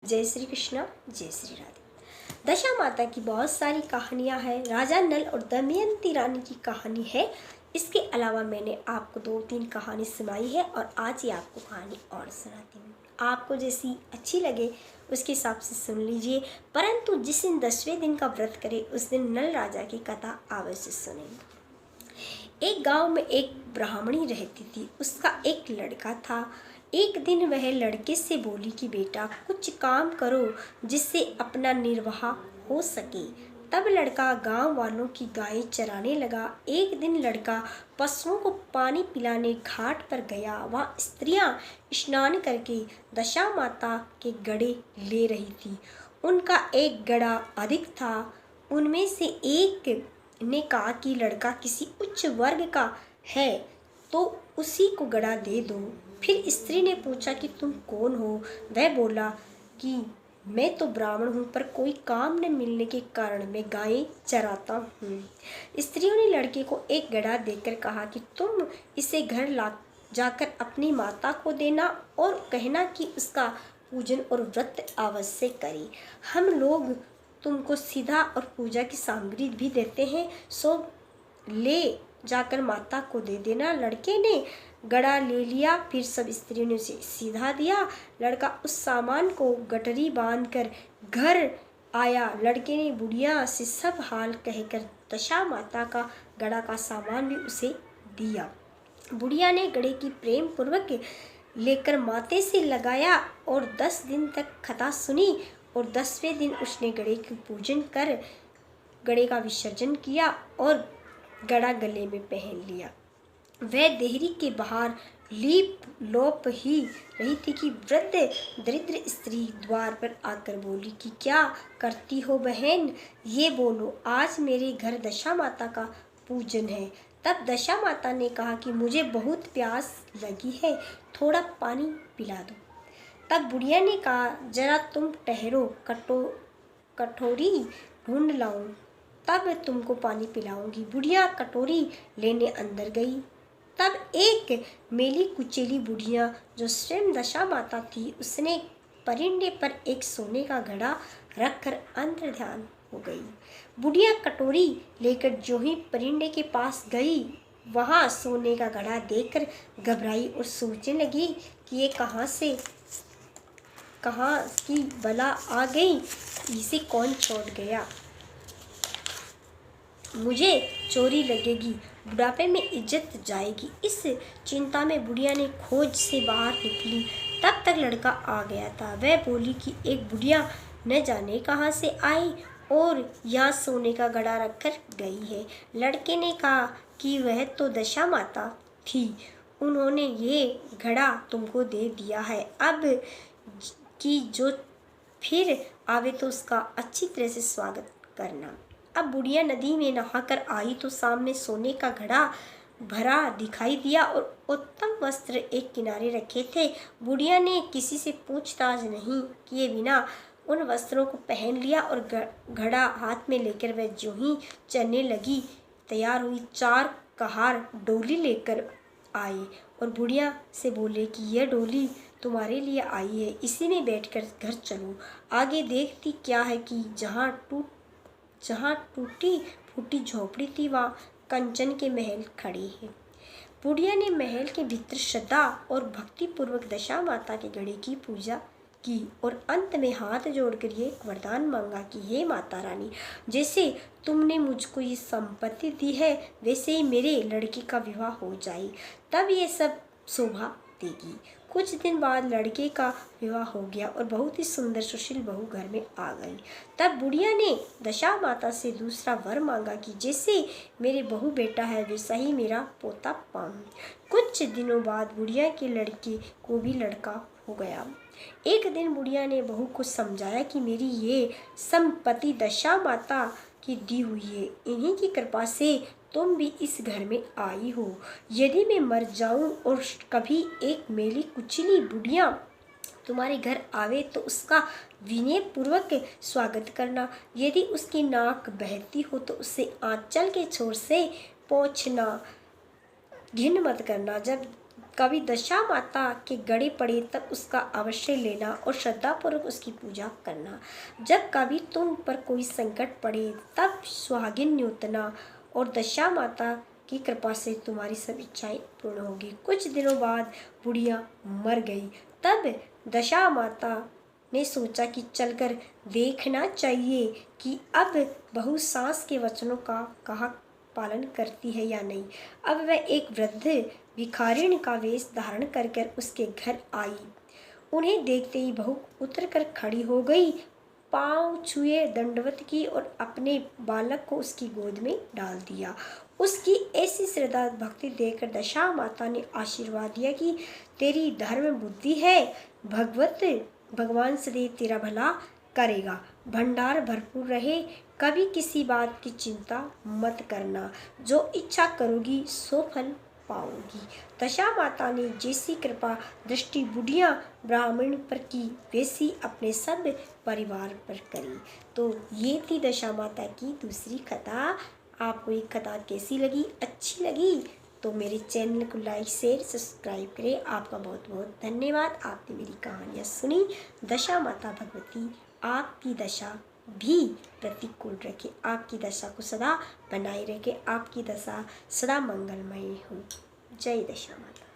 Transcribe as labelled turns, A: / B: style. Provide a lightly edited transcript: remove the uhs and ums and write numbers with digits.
A: जय श्री कृष्णा, जय श्री राधे। दशा माता की बहुत सारी कहानियाँ हैं। राजा नल और दमयंती रानी की कहानी है। इसके अलावा मैंने आपको 2-3 कहानी सुनाई है और आज ही आपको कहानी और सुनाती हूँ। आपको जैसी अच्छी लगे उसके हिसाब से सुन लीजिए, परंतु जिस दिन 10वें दिन का व्रत करे उस दिन नल राजा की कथा अवश्य सुनें। एक गांव में एक ब्राह्मणी रहती थी। उसका एक लड़का था। एक दिन वह लड़के से बोली कि बेटा कुछ काम करो जिससे अपना निर्वाह हो सके। तब लड़का गांव वालों की गायें चराने लगा। एक दिन लड़का पशुओं को पानी पिलाने घाट पर गया। वहाँ स्त्रियां स्नान करके दशा माता के गड़े ले रही थी। उनका एक गड़ा अधिक था। उनमें से एक ने कहा कि लड़का किसी उच्च वर्ग का है तो उसी को गड़ा दे दो। फिर स्त्री ने पूछा कि तुम कौन हो? वह बोला कि मैं तो ब्राह्मण हूँ, पर कोई काम न मिलने के कारण मैं गायें चराता हूँ। स्त्रियों ने लड़के को एक गड़ा देकर कहा कि तुम इसे घर ला जाकर अपनी माता को देना और कहना कि उसका पूजन और व्रत अवश्य करे। हम लोग तुमको सीधा और पूजा की सामग्री भी देते हैं, सो ले जाकर माता को दे देना। लड़के ने गड़ा ले लिया। फिर सब स्त्रियों ने उसे सीधा दिया। लड़का उस सामान को गठरी बांधकर घर आया। लड़के ने बुढ़िया से सब हाल कहकर दशा माता का गड़ा का सामान भी उसे दिया। बुढ़िया ने गड़े की प्रेम पूर्वक लेकर माथे से लगाया और 10 दिन तक कथा सुनी और 10वें दिन उसने गड़े की पूजन कर गड़े का विसर्जन किया और गड़ा गले में पहन लिया। वह देहरी के बाहर लीप लोप ही रही थी कि वृद्ध दरिद्र स्त्री द्वार पर आकर बोली कि क्या करती हो बहन, ये बोलो, आज मेरे घर दशा माता का पूजन है। तब दशा माता ने कहा कि मुझे बहुत प्यास लगी है, थोड़ा पानी पिला दो। तब बुढ़िया ने कहा जरा तुम ठहरो, कटोरी ढूंढ लाऊं, तब तुमको पानी पिलाऊंगी। बुढ़िया कटोरी लेने अंदर गई। तब एक मेली कुचेली बुढ़िया जो स्वयं दशा माता थी, उसने परिंदे पर एक सोने का घड़ा रखकर अंतर ध्यान हो गई। बुढ़िया कटोरी लेकर जो ही परिंदे के पास गई, वहाँ सोने का घड़ा देखकर घबराई और सोचने लगी कि ये कहाँ की बला आ गई, इसे कौन छोड़ गया, मुझे चोरी लगेगी, बुढ़ापे में इज्जत जाएगी। इस चिंता में बुढ़िया ने खोज से बाहर निकली। तब तक लड़का आ गया था। वह बोली कि एक बुढ़िया न जाने कहाँ से आई और यहाँ सोने का घड़ा रखकर गई है। लड़के ने कहा कि वह तो दशा माता थी, उन्होंने ये घड़ा तुमको दे दिया है। अब कि जो फिर आवे तो उसका अच्छी तरह से स्वागत करना। अब बुढ़िया नदी में नहाकर आई तो सामने सोने का घड़ा भरा दिखाई दिया और उत्तम वस्त्र एक किनारे रखे थे। बुढ़िया ने किसी से पूछताछ नहीं किए बिना उन वस्त्रों को पहन लिया और घड़ा हाथ में लेकर वह जो ही चलने लगी, तैयार हुई 4 कहार डोली लेकर आए और बुढ़िया से बोले कि यह डोली तुम्हारे लिए आई है, इसी में बैठकर घर चलो। आगे देखती क्या है कि जहाँ टूटी फूटी झोपड़ी थी, वहाँ कंचन के महल खड़े हैं। बुढ़िया ने महल के भीतर श्रद्धा और भक्ति पूर्वक दशा माता के घड़े की पूजा की और अंत में हाथ जोड़कर ये वरदान मांगा कि हे माता रानी, जैसे तुमने मुझको ये संपत्ति दी है वैसे ही मेरे लड़के का विवाह हो जाए, तब ये सब शोभा देगी। कुछ दिन बाद लड़के का विवाह हो गया और बहुत ही सुंदर सुशील बहू घर में आ गई। तब बुढ़िया ने दशा माता से दूसरा वर मांगा कि जैसे मेरे बहू बेटा है वैसा ही मेरा पोता पाऊं। कुछ दिनों बाद बुढ़िया के लड़के को भी लड़का हो गया। एक दिन बुढ़िया ने बहू को समझाया कि मेरी ये संपत्ति दशा माता की दी हुई है, इन्हीं की कृपा से तुम भी इस घर में आई हो। यदि मैं मर जाऊं और कभी एक मेली कुचली बुढ़िया तुम्हारे घर आवे तो उसका विनय पूर्वक स्वागत करना। यदि उसकी नाक बहती हो तो उसे आंचल के छोर से पोंछना, घिन मत करना। जब कभी दशा माता के गड़े पड़े तब उसका अवश्य लेना और श्रद्धापूर्वक उसकी पूजा करना। जब कभी तुम पर कोई संकट पड़े तब सुहागिन न्योतना और दशा माता की कृपा से तुम्हारी सब इच्छाएं पूर्ण होगी। कुछ दिनों बाद बुढ़िया मर गई। तब दशा माता ने सोचा कि चलकर देखना चाहिए कि अब बहू सास के वचनों का कहा पालन करती है या नहीं। अब वह एक वृद्ध भिखारिणी का वेश धारण कर उसके घर आई। उन्हें देखते ही बहू उतरकर खड़ी हो गई, पांव छुए दंडवत की और अपने बालक को उसकी गोद में डाल दिया। उसकी ऐसी श्रद्धा भक्ति देखकर दशा माता ने आशीर्वाद दिया कि तेरी धर्म बुद्धि है, भगवान सदैव तेरा भला करेगा, भंडार भरपूर रहे, कभी किसी बात की चिंता मत करना, जो इच्छा करोगी सो फल पाओगी। दशा माता ने जैसी कृपा दृष्टि बुढ़िया ब्राह्मण पर की वैसी अपने सब परिवार पर करी। तो ये थी दशा माता की दूसरी कथा। आपको ये कथा कैसी लगी? अच्छी लगी तो मेरे चैनल को लाइक शेयर सब्सक्राइब करें। आपका बहुत बहुत धन्यवाद। आपने मेरी कहानियाँ सुनी। दशा माता भगवती आपकी दशा भी प्रतिकूल रखे, आपकी दशा को सदा बनाए रखे, आपकी दशा सदा मंगलमय हो। जय दशा माता।